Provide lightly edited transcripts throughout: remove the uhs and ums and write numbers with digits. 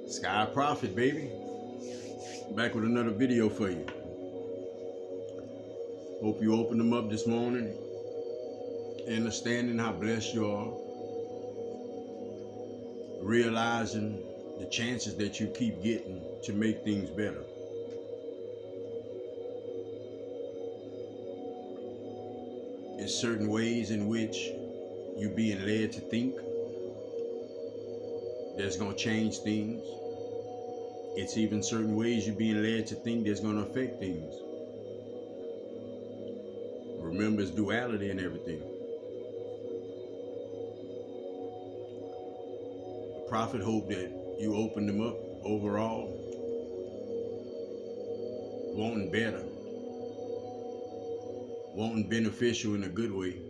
Sky Prophet, baby. Back with another video for you. Hope you opened them up this morning, understanding how blessed you are, realizing the chances that you keep getting to make things better. It's certain ways in which you're being led to think that's going to change things. It's even certain ways you're being led to think that's going to affect things. Remember, it's duality and everything. The prophet hoped that you opened them up overall, wanting better, wanting beneficial in a good way,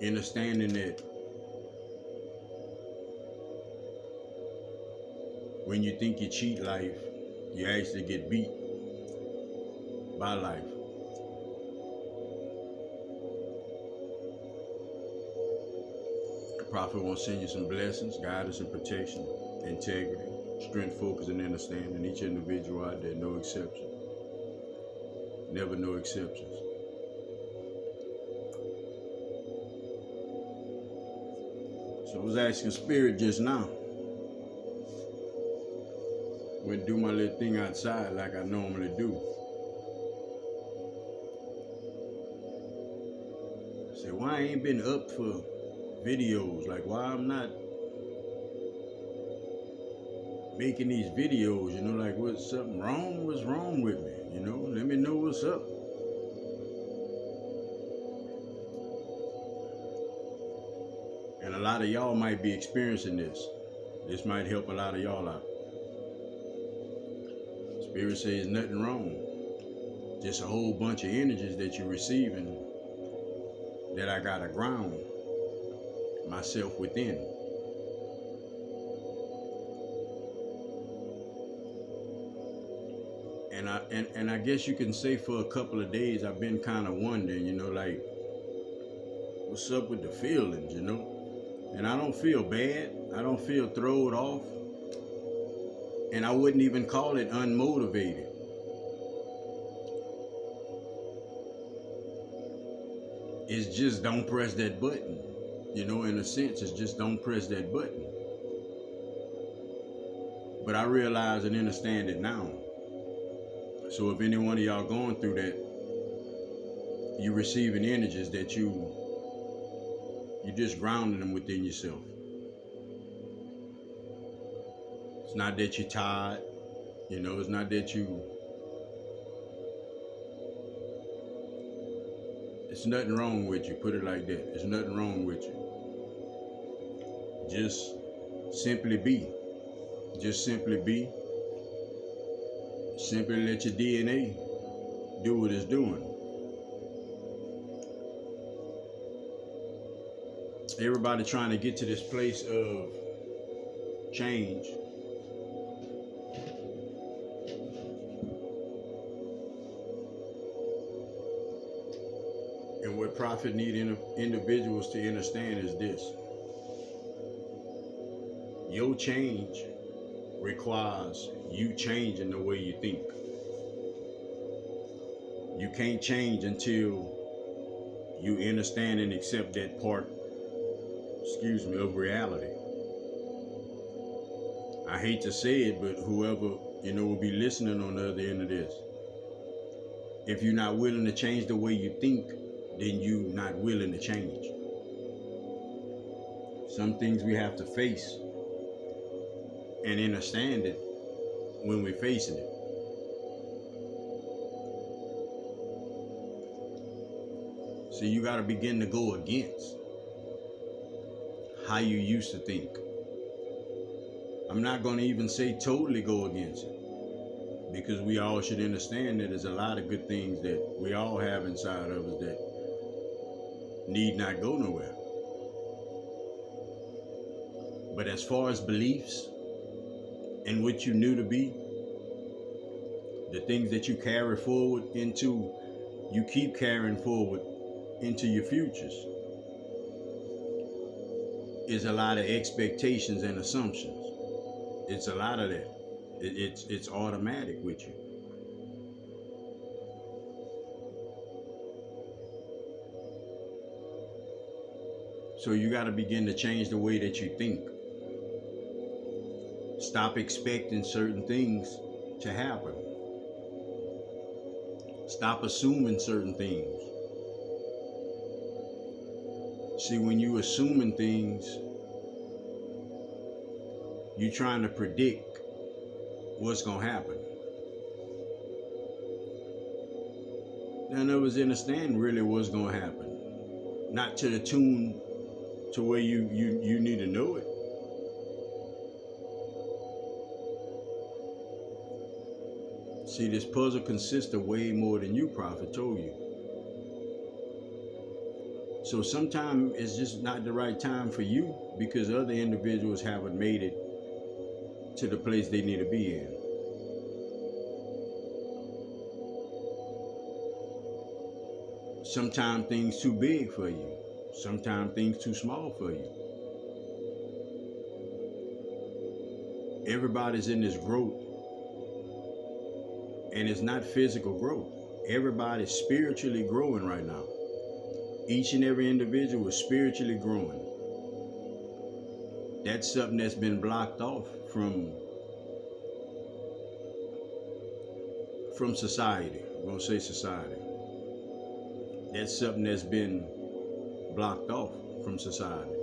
understanding that when you think you cheat life, you actually get beat by life. The prophet wants to send you some blessings, guidance and protection, integrity, strength, focus, and understanding. Each individual out there, no exception. Never no exceptions. So I was asking Spirit just now. Went to do my little thing outside like I normally do. I said, why I ain't been up for videos? Like, why I'm not making these videos? You know, like, what's something wrong? What's wrong with me? You know, let me know what's up. And a lot of y'all might be experiencing this. This might help a lot of y'all out. Spirit says nothing wrong. Just a whole bunch of energies that you're receiving that I gotta ground myself within. And I guess you can say for a couple of days I've been kind of wondering, you know, like, what's up with the feelings, you know? And I don't feel bad. I don't feel thrown off. And I wouldn't even call it unmotivated. It's just don't press that button. You know, in a sense, it's just don't press that button. But I realize and understand it now. So if any one of y'all going through that, you receiving energies that you just grounding them within yourself. It's not that you're tired, you know, it's not that it's nothing wrong with you, put it like that. There's nothing wrong with you. Just simply be. Just simply be. Simply let your DNA do what it's doing. Everybody trying to get to this place of change. And what Prophet need individuals to understand is this. Your change requires you changing the way you think. You can't change until you understand and accept that part, of reality. I hate to say it, but whoever, you know, will be listening on the other end of this, if you're not willing to change the way you think, then you're not willing to change. Some things we have to face and understand it when we're facing it. So you got to begin to go against how you used to think. I'm not going to even say totally go against it, because we all should understand that there's a lot of good things that we all have inside of us that need not go nowhere. But as far as beliefs and what you knew to be, the things that you carry forward into, you keep carrying forward into your futures. is a lot of expectations and assumptions. It's a lot of that. It's automatic with you. So you got to begin to change the way that you think. Stop expecting certain things to happen. Stop assuming certain things. See, when you assuming things, you trying to predict what's going to happen. None of us understand really what's going to happen. Not to the tune to where you need to know it. See, this puzzle consists of way more than you, Prophet, told you. So sometimes it's just not the right time for you because other individuals haven't made it to the place they need to be in. Sometimes things too big for you. Sometimes things too small for you. Everybody's in this growth. And it's not physical growth. Everybody's spiritually growing right now. Each and every individual is spiritually growing. That's something that's been blocked off from society. I'm going to say society. That's something that's been blocked off from society.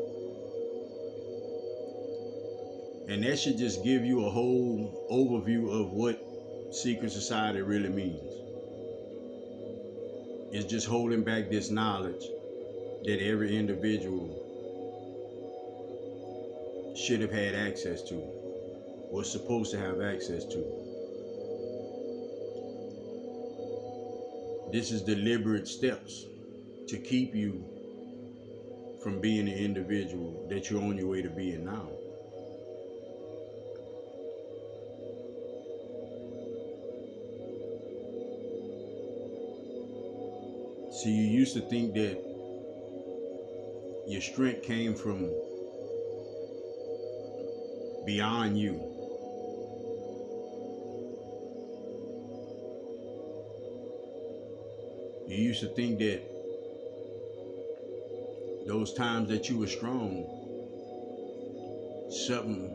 And that should just give you a whole overview of what secret society really means. It's just holding back this knowledge that every individual should have had access to, was supposed to have access to. This is deliberate steps to keep you from being the individual that you're on your way to being now. See, you used to think that your strength came from beyond you. You used to think that those times that you were strong, something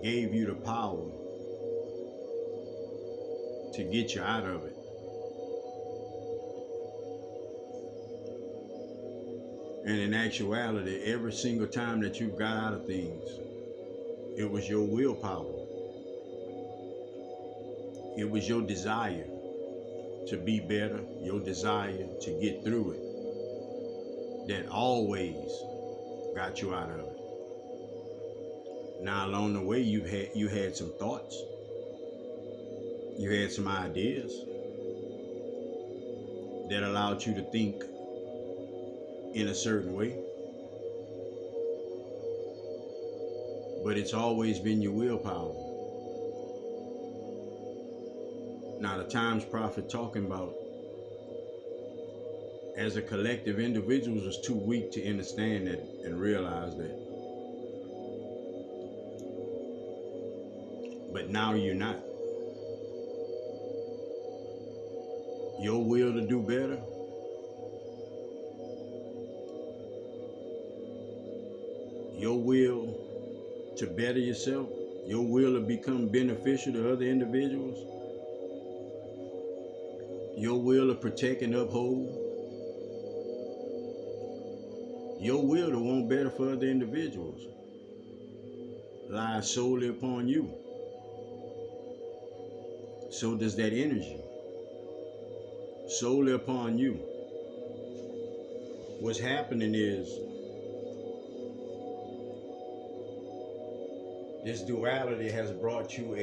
gave you the power to get you out of it. And in actuality, every single time that you got out of things, it was your willpower. It was your desire to be better, your desire to get through it, that always got you out of it. Now along the way, you had some thoughts, you had some ideas that allowed you to think in a certain way. But it's always been your willpower. Now the times Prophet talking about, as a collective, individuals was too weak to understand that and realize that. But now you're not. Your will to do better, your will to better yourself, your will to become beneficial to other individuals, your will to protect and uphold, your will to want better for other individuals lies solely upon you. So does that energy. Solely upon you. What's happening is this duality has brought you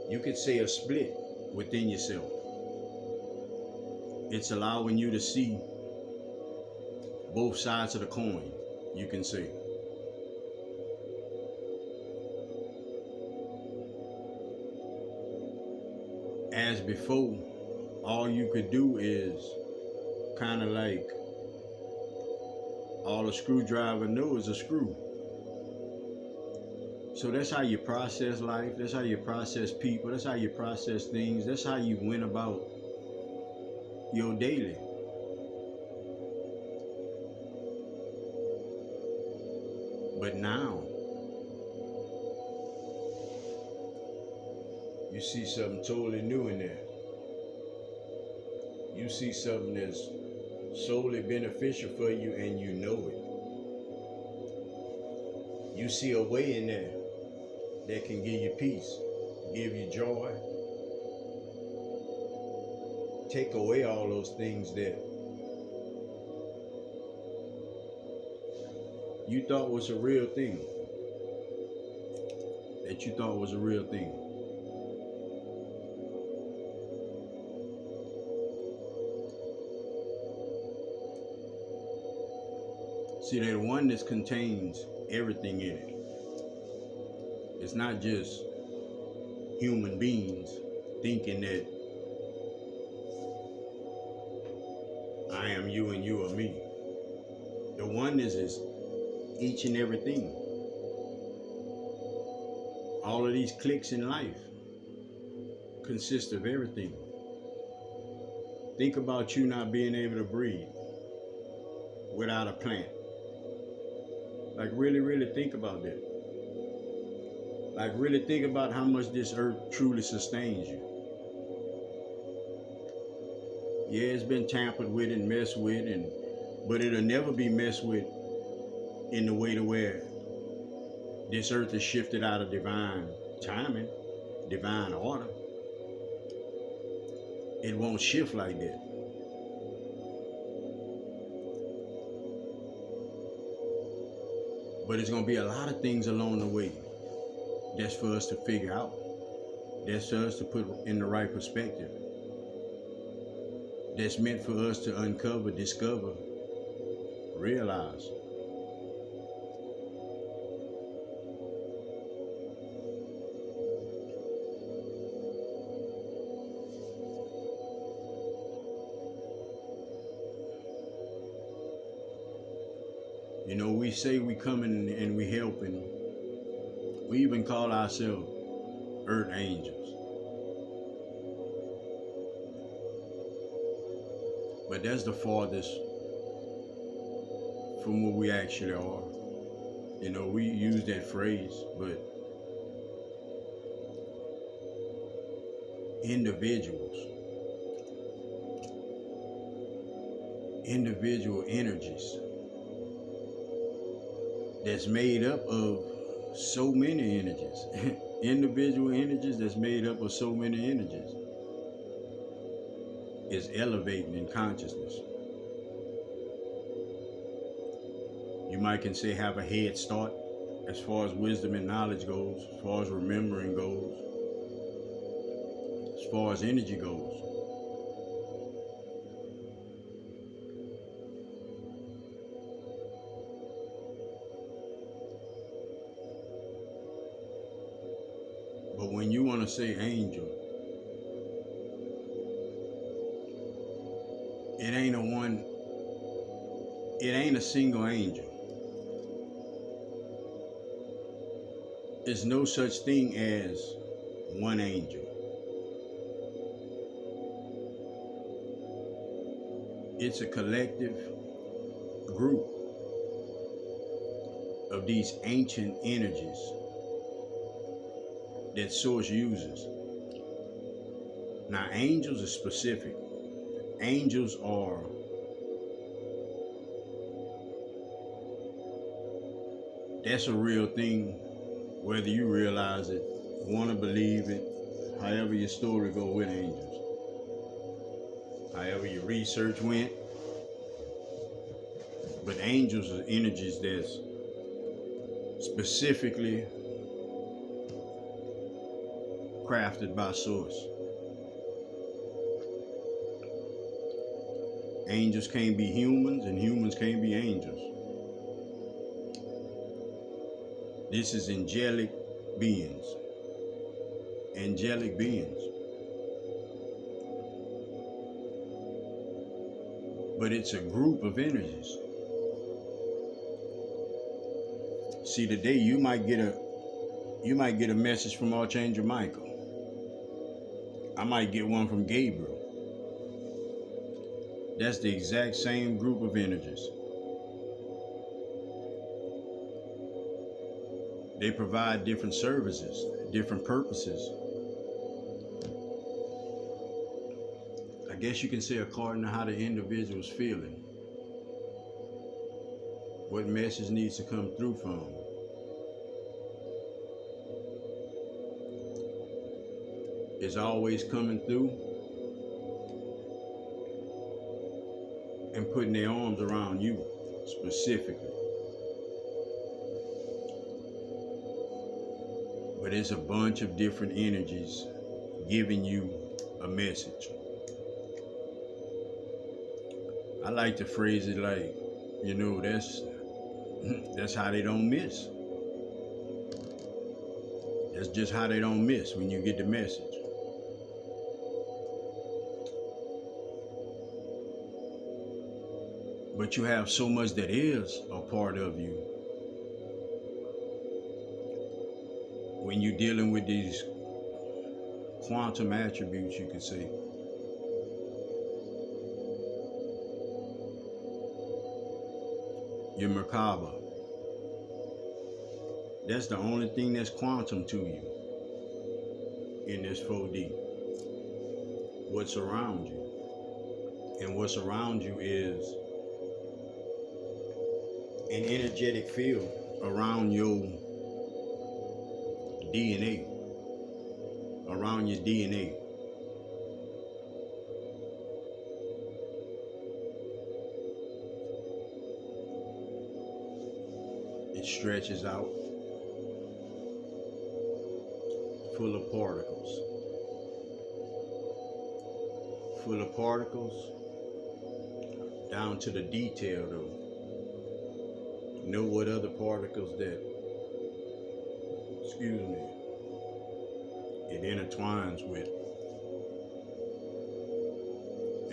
you could say a split within yourself. It's allowing you to see both sides of the coin, you can say. As before, all you could do is kind of like All a screwdriver knows is a screw. So that's how you process life. That's how you process people. That's how you process things. That's how you went about your daily. But now, you see something totally new in there. You see something that's solely beneficial for you and you know it. You see a way in there that can give you peace, give you joy, take away all those things that you thought was a real thing. That you thought was a real thing. See, that oneness contains everything in it. It's not just human beings thinking that I am you and you are me. The oneness is each and everything. All of these clicks in life consist of everything. Think about you not being able to breathe without a plant. Like really think about that. Like really think about how much this earth truly sustains you. Yeah, it's been tampered with and messed with, but it'll never be messed with in the way to where this earth is shifted out of divine timing, divine order. It won't shift like that. But it's going to be a lot of things along the way that's for us to figure out. That's for us to put in the right perspective. That's meant for us to uncover, discover, realize. You know, we say we coming and we helping. We even call ourselves earth angels. But that's the farthest from what we actually are. You know, we use that phrase, but individual energies that's made up of so many energies. Individual energies that's made up of so many energies is elevating in consciousness. You might can say have a head start as far as wisdom and knowledge goes, as far as remembering goes, as far as energy goes. But when you want to say angel, it ain't a single angel. There's no such thing as one angel. It's a collective group of these ancient energies that Source uses. Now, angels are specific. Angels are that's a real thing, whether you realize it, want to believe it, however your story go with angels, however your research went. But angels are energies that's specifically crafted by Source. Angels can't be humans and humans can't be angels. This is angelic beings. Angelic beings. But it's a group of energies. See, today you might get a message from Archangel Michael. I might get one from Gabriel. That's the exact same group of energies. They provide different services, different purposes. I guess you can say according to how the individual's feeling, what message needs to come through from them. It's always coming through and putting their arms around you specifically. But it's a bunch of different energies giving you a message. I like to phrase it like, that's how they don't miss. That's just how they don't miss when you get the message. But you have so much that is a part of you. When you're dealing with these quantum attributes, you could say. Your Merkaba. That's the only thing that's quantum to you in this 4D. What's around you. And what's around you is an energetic field around your DNA. Around your DNA. It stretches out, full of particles. Full of particles, down to the detail though. Know what other particles that, it intertwines with.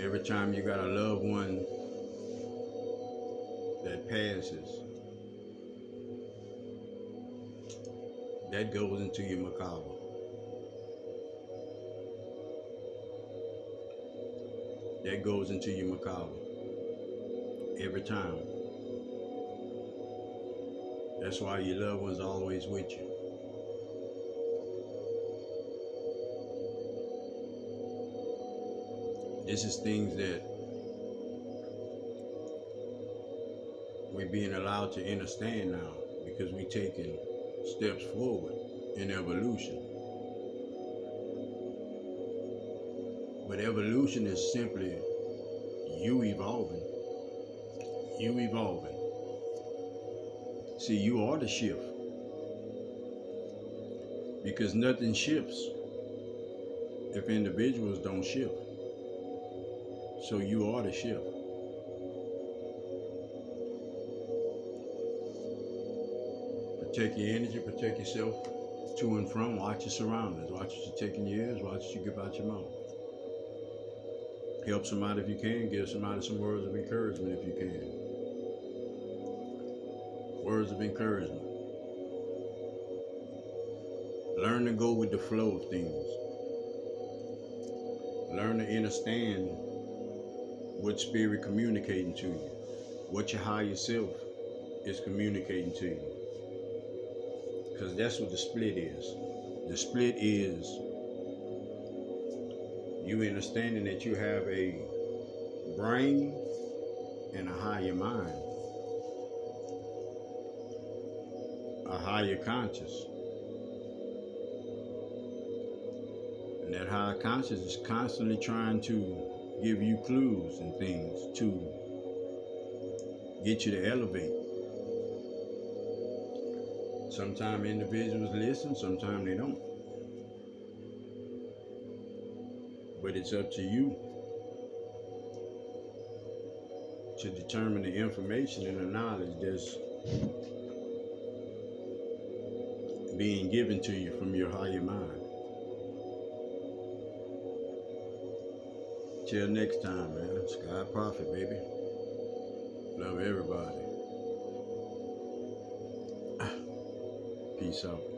Every time you got a loved one that passes, that goes into your Merkaba. That goes into your Merkaba. Every time. That's why your loved one's always with you. This is things that we're being allowed to understand now because we're taking steps forward in evolution. But evolution is simply you evolving. You evolving. See, you are the shift. Because nothing shifts if individuals don't shift. So you are the shift. Protect your energy, protect yourself to and from, watch your surroundings, watch what you take in your ears, watch what you give out your mouth. Help somebody if you can, give somebody some words of encouragement if you can. Words of encouragement. Learn to go with the flow of things. Learn to understand what spirit communicating to you, what your higher self is communicating to you. Because that's what the split is. The split is you understanding that you have a brain and a higher mind, a higher conscious. And that higher conscious is constantly trying to give you clues and things to get you to elevate. Sometimes individuals listen, sometimes they don't. But it's up to you to determine the information and the knowledge that's being given to you from your higher mind. Till next time, man. Sky Prophet, baby. Love everybody. Peace out.